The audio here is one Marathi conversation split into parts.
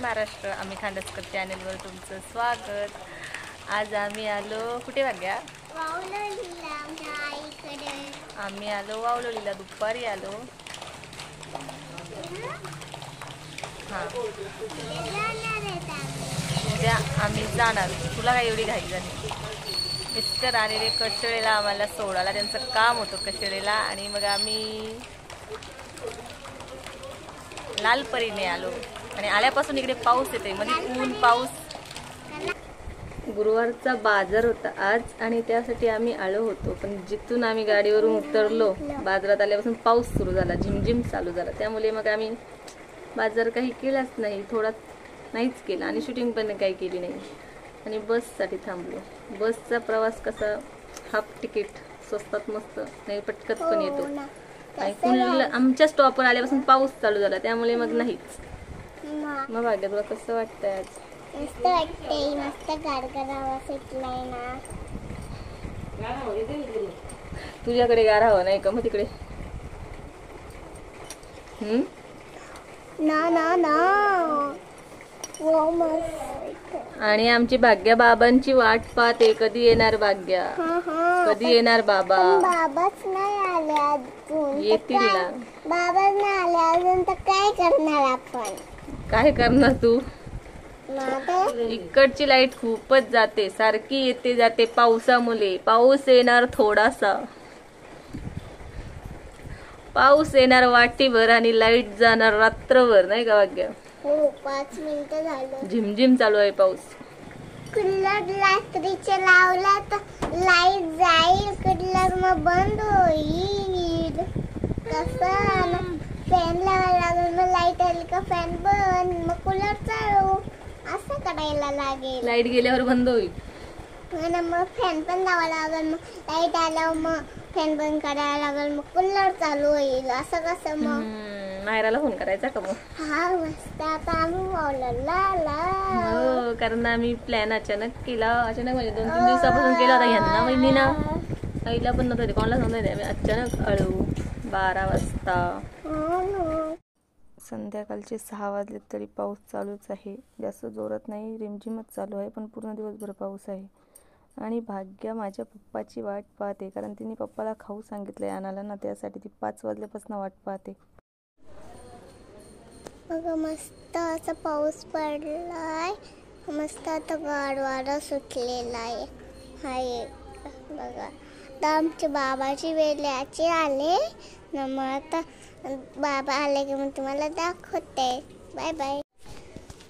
महाराष्ट्र. आम्ही खांडसकर चॅनलवर तुमचं स्वागत. आज आम्ही आलो कुठे भाग्या? आम्ही आलो वावलोलीला. दुपारी आलो. हां, उद्या आम्ही जाणार. तुला काय एवढी घाई झाली? मिस्टर आलेले कशेळेला आम्हाला सोडायला. त्यांचं काम होतं कशेळेला आणि मग आम्ही लालपरीने आलो. आणि आल्यापासून इकडे पाऊस येते, मध्ये ऊन पाऊस. गुरुवारचा बाजार होता आज आणि त्यासाठी आम्ही आलो होतो. पण जिथून आम्ही गाडीवरून उतरलो बाजारात आल्यापासून पाऊस सुरू झाला, झिमझिम चालू झाला. त्यामुळे मग आम्ही बाजार काही केलाच नाही, थोडा नाहीच केला आणि शूटिंग पण काही केली नाही. आणि बससाठी थांबलो. बसचा प्रवास कसा, हाफ तिकीट स्वस्तात मस्त, नाही पटकत पण येतो. आणि कुल आमच्या स्टॉपवर आल्यापासून पाऊस चालू झाला, त्यामुळे मग नाहीच. मग भाग्य तुला कसं वाटतंय आज? मस्त वाटते, मस्त गारगार सुटलाय ना. तुझ्याकडे गार हवा नाही का मग तिकडे? ना ना ना. आणि आमची भाग्या बाबांची वाट पाहते. कधी येणार भाग्या? कधी येणार बाबा? बाबाच नाही आले अजून. येतील ना. बाबाच नाही आले अजून तर काय करणार आपण? काय करणार तू? इकडची लाईट खूपच जाते, सारखी येते जाते पावसामुळे. पाऊस येणार थोडासा, पाऊस येणार वाटीभर आणि लाईट जाणार रात्रभर, नाही का भाग्य? हो, 5 मिनिटं झालं. झिमझिम चालू आहे पाऊस. कूलर रात्रीचे लावला तर लाईट जाईल, कूलर मग बंद होईल. कसं फॅन लावायला लागेल, मग लाईट आली का फॅन बंद, मग कूलर चालू, असं करायला लागेल. लाईट गेल्यावर बंद होईल ना, मग फॅन पण लावायला लागेल. मग लाईट आल्यावर मग फॅन बंद करायला लागेल, मग कूलर चालू होईल. असं कसं? मग मायराला फोन करायचा का मग? हा, मस्त. आता आम्ही हो, कारण आम्ही प्लॅन अचानक केला. अचानक म्हणजे 2-3 दिवसापासून केला होता. ह्यांना महिनीना आईला पण नव्हतं, कोणाला सांगता आम्ही अचानक आलो 12 वाजता. संध्याकाळचे 6 वाजले तरी पाऊस चालूच आहे. जास्त जोरात नाही, रिमझिमच चालू आहे, पण पूर्ण दिवसभर पाऊस आहे. आणि भाग्या माझ्या पप्पाची वाट पाहते, कारण तिने पप्पाला खाऊ सांगितलंय आणायला ना, त्यासाठी ती 5 वाजल्यापासून वाट पाहते. बघा, मस्त असा पाऊस पडलाय. मस्त आता गारवारा सुटलेला आहे. हाय बघा, आता आमच्या बाबाची वेळेचे आले ना. मग आता बाबा आले की मग तुम्हाला दाखवते. Bye bye.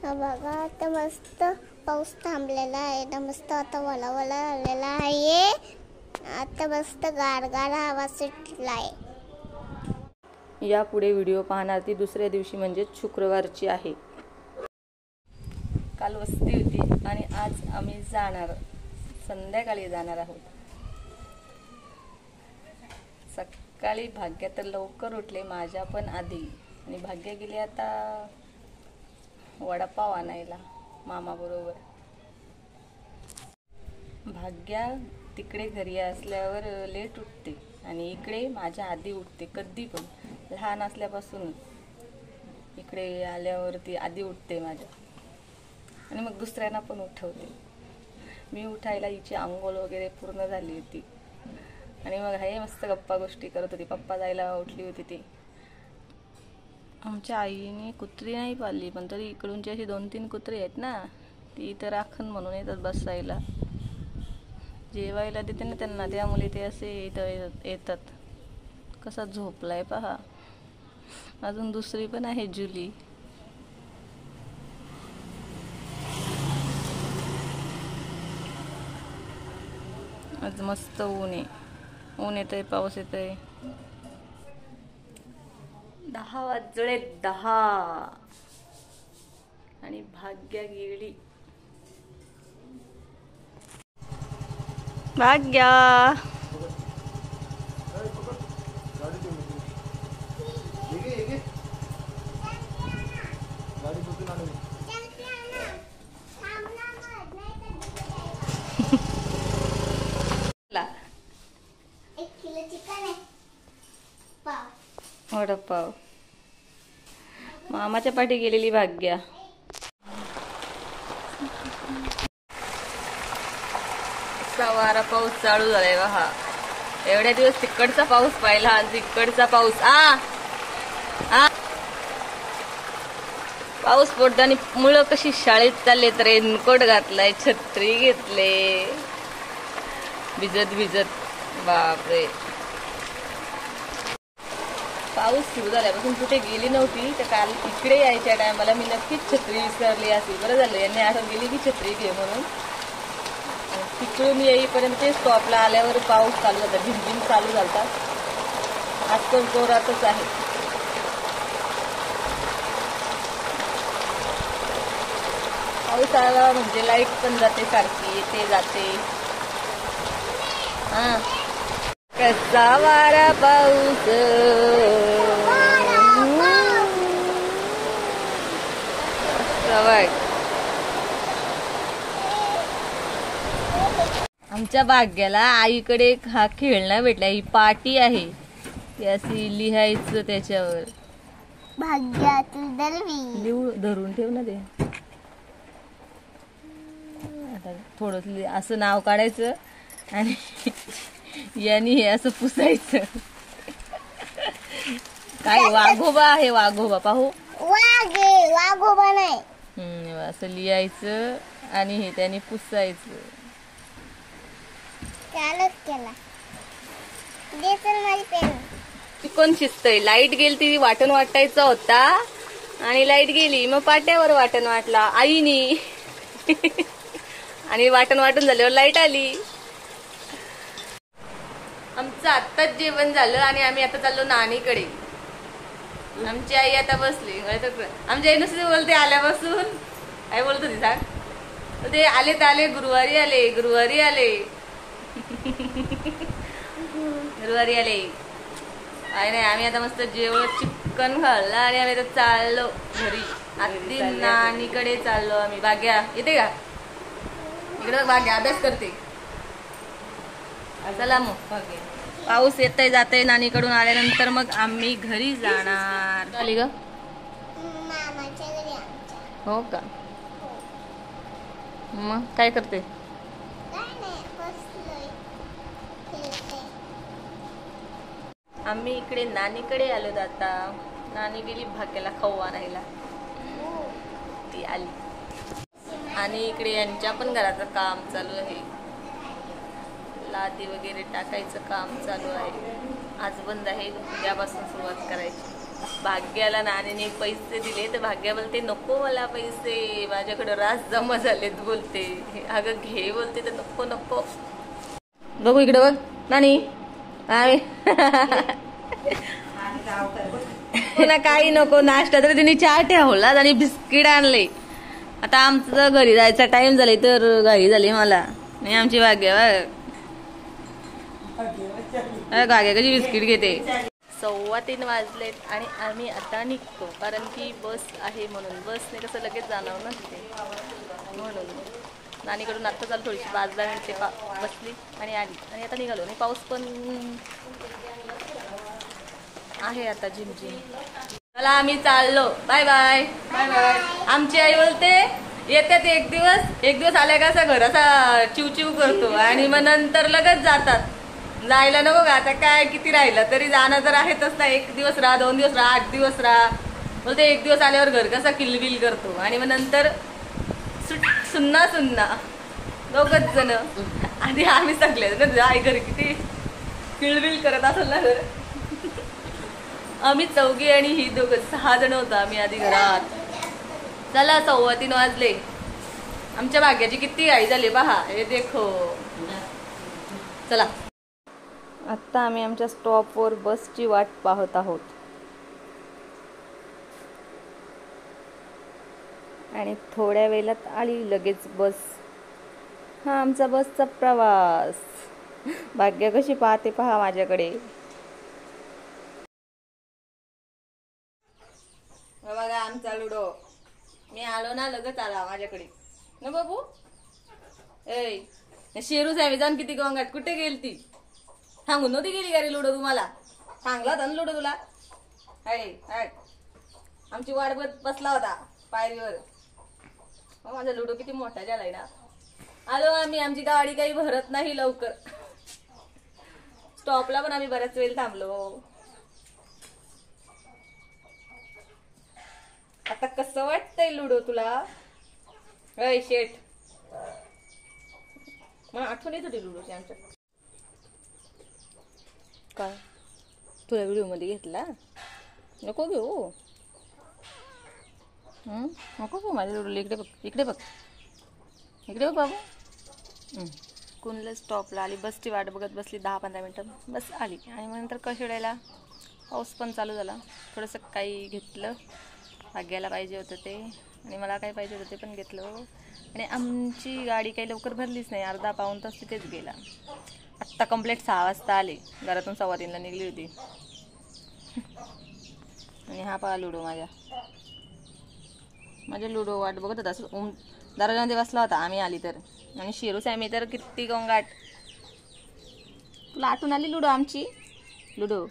बघा, आता मस्त पाऊस थांबलेला आहे ना. मस्त आता वला आलेला आहे. आता मस्त गारगार हवा सुटलाय. यापुढे व्हिडिओ पाहणार ती दुसऱ्या दिवशी म्हणजे शुक्रवारची आहे. काल वस्ती होती आणि आज आम्ही संध्याकाळी जाणार आहोत. सकाळी भाग्य तर लवकर उठले, माझ्या पण आधी. आणि भाग्य गेले आता वडापाव आणायला मामाबरोबर. भाग्या तिकडे घरी असल्यावर लेट उठते आणि इकडे माझ्या आधी उठते. कधी पण लहान असल्यापासून इकडे आल्यावरती आधी उठते माझ्या. आणि मग दुसऱ्यांना पण उठवते. मी उठायला हिची आंघोळ वगैरे पूर्ण झाली होती. आणि मग हे मस्त गप्पा गोष्टी करत होती. पप्पा जायला उठली होती ती. आमच्या आईने कुत्री नाही पाळली, पण तरी इकडूनची अशी 2-3 कुत्री आहेत ना, ती इथं राखण म्हणून येतात बसायला. जेवायला देते ना त्यांना, त्यामुळे ते असे इथं येतात. कसा झोपलाय पहा. अजून दुसरी पण आहे जुली. आज मस्त ऊन आहे. ऊन येतंय, पाऊस येतोय. 10 वाजले 10 आणि भाग्या गेली. भाग्या वडापाव. मामाच्या पाठी गेलेली भाग्या. कसा वारा पाऊस चालू झालाय बा हा. एवढ्या दिवस तिकडचा पाऊस पाहिला आणि तिकडचा पाऊस पाऊस पडतो आणि मुलं कशी शाळेत चाललेत, रेनकोट घातलाय, छत्री घेतले, भिजत भिजत. बापरे, पाऊस सुरू झाल्यापासून कुठे गेली नव्हती, तर काल इकडे यायच्या टायमाला मी नक्कीच छत्री विसरली असेल. बरं झालं यांनी आठवण गेली की छत्री घे म्हणून. तिकडून येईपर्यंत स्टॉपला आल्यावर पाऊस चालू झाला, झिमझिम चालू झाला. आज पण जोरातच आहे. पाऊस आला म्हणजे लाईट पण जाते, सारखी येते जाते. कसा वारा पाऊस, आमच्या भाग्याला आईकडे हा खेळणं भेटला. ही पाटी आहे, ती अशी लिहायचं त्याच्यावर. लिहू धरून ठेव ना ते. आता थोडं असं नाव काढायचं आणि यांनी हे असं पुसायचं. काय वाघोबा आहे, वाघोबा पाहू. वाघोबा नाही. असं लिहायचं आणि हे त्याने पुसायचं. केला कोण शिजतय. लाईट गेली ती वाटण वाटायचा होता आणि लाईट गेली, मग पाट्यावर वाटण वाटला आईनी. आणि वाटण वाटून झाल्यावर लाईट आली. आमचं आत्ताच जेवण झालं आणि आम्ही आता चाललो नानीकडे. आमची आई आता बसली. आमची आई नुसती बोलते आल्यापासून. काय बोलत होती सांग. ते आले तर आले, गुरुवारी आले, गुरुवारी आले, गुरुवारी आले. काय नाही, आम्ही आता मस्त जेवण चिकन खाल्लं आणि आम्ही आता चाललो घरी. आधी नानीकडे चाललो आम्ही. भाग्या येते का इकडे? भाग्या अभ्यास करते. चला मग. पाऊस येतय जातय. नानीकडून आल्यानंतर मग आम्ही घरी जाणार. आली ग मामाच्या घरी आमच्या. हो का? मग काय करते? आम्ही इकडे नानीकडे आलो. आता नानी गेली भाग्याला खाऊ आणायला, ती आली. आणि इकडे यांच्या पण घराचं काम चालू आहे. लादी वगैरे टाकायचं काम चालू आहे. आज बंद आहे, उद्यापासून सुरुवात करायची. भाग्याला नानीने पैसे दिले तर भाग्या बोलते नको मला पैसे, माझ्याकडे रास जमा झालेत बोलते. अगं घे बोलते तर नको नको. बघू इकडे बघ नानी. पुन्हा काही नको नाश्ता, तरी तिने चहा ठेवला आणि बिस्किट आणले. आता आमचं घरी जायचा टाइम झालाय तर घरी झाली मला. आणि आमची भाग्या भाग्या कशी बिस्किट घेते. 3:15 वाजलेत आणि आम्ही आता निघतो, कारण की बस आहे म्हणून. बसने कसं लगेच जाणार ना तिथे, म्हणून. नानीकडून आता चालू थोडीशी 5-10 मिनिटे बसली आणि आली आणि आता निघालो. आणि पाऊस पण आहे आता झिमझिम. चला आम्ही चाललो. Bye bye bye bye. आमची आई बोलते येतात एक दिवस आल्या का असं घर असा चिवचिव करतो आणि मग नंतर लगेच जातात. जायला नको का? आता काय किती राहिलं तरी जाणं तर आहेतच ना. 1 दिवस राहा, 2 दिवस राहा, 8 दिवस राहा. बोलते 1 दिवस आल्यावर घर कसा किलबिल करतो आणि मग नंतर सुन्ना सुन्ना 2च जण. आधी आम्ही सगळे आई घर किती किलबिल करत असेल ना घर. आम्ही 4 आणि ही 2 6 जण होतो आम्ही आधी घरात. चला 3:15 वाजले. आमच्या भाग्याची किती घाई झाली पहा, हे देखो. चला आता आम्ही आमच्या स्टॉपवर बसची वाट पाहत आहोत. आणि थोड्या वेळात आली लगेच बस. हा आमचा बसचा प्रवास. भाग्य कशी पाहते पहा माझ्याकडे. बघा आमचा लुडो. मी आलो ना लगेच आला माझ्याकडे ना बाबू. शेरू साहेब जाऊन किती गोंगाट. कुठे गेली ती? सांगून नव्हती गेली गाडी लुडो तुम्हाला? सांगला होता ना लुडो तुला. आमची वाट बसला होता पायरीवर. माझा लुडो किती मोठा झालाय ना. आलो आम्ही. आमची गाडी काही भरत नाही लवकर. स्टॉपला पण आम्ही बऱ्याच वेळ थांबलो. आता कसं वाटतंय लुडो तुला? अय शेट, मला आठवण येत होती लुडोची आमच्या. काय तुला व्हिडिओ मध्ये घेतला? नको घेऊ. नको घेऊ माझ्या लुडोला. इकडे बघ, इकडे बघ, इकडे बघ बाबू. कुणला स्टॉपला आली, बसची वाट बघत बसली 10-15 मिनटं. बस आली आणि मग नंतर कशिडायला पाऊस पण चालू झाला. थोडंसं काही घेतलं, भाग्याला पाहिजे होतं ते आणि मला काय पाहिजे होतं ते पण घेतलं. आणि आमची गाडी काही लवकर भरलीच नाही. अर्धा-पाऊण तास तिथेच गेला. आत्ता कंप्लीट 6 वाजता आले. घरातून 2:15ला निघली होती. आणि हा पहा लुडो माझ्या लुडो वाट बघत होता. असं दरवाजामध्ये बसला होता आम्ही आली तर. आणि शिरू सॅमी तर किती गोंगाट. तुला आठवण आली लुडो आमची? लुडो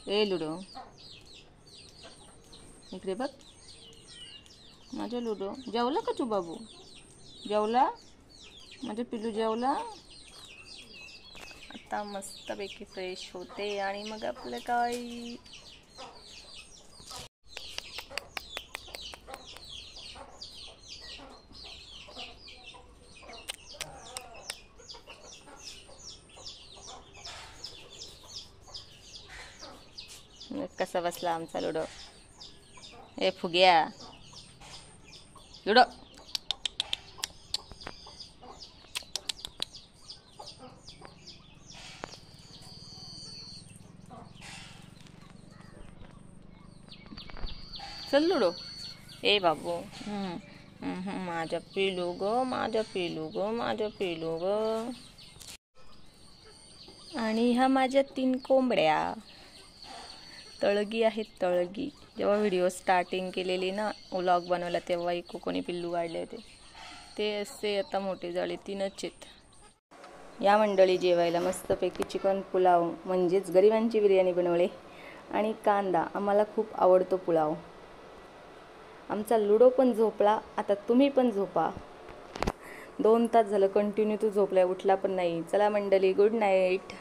ए लुडो, इकडे बघ माझ्या लुडो. जेवला का तू बाबू? जेवला माझं पिल्लू? जेवला. आता मस्तपैकी फ्रेश होते आणि मग आपलं काय कसा बसला आमचा लुडो. ए फुग्या लुडो. चल लुडो. ए बाबू, माझा पिलू ग, माझा पिलू ग, माझा पिलू ग. आणि ह्या माझ्या 3 कोंबड्या तळगी आहेत. तळगी जेव्हा व्हिडिओ स्टार्टिंग केलेली ना, व्लॉग बनवला तेव्हा एक कोणी पिल्लू काढले होते ते. असे आता मोठे झाले. 3च आहेत. या मंडळी जेवायला मस्तपैकी चिकन पुलाव म्हणजेच गरिबांची बिर्याणी बनवले आणि कांदा. आम्हाला खूप आवडतो पुलाव. आमचा लुडो पण झोपला. आता तुम्ही पण झोपा. 2 तास झालं कंटिन्यू तू झोपलाय, उठला पण नाही. चला मंडळी, गुड नाईट.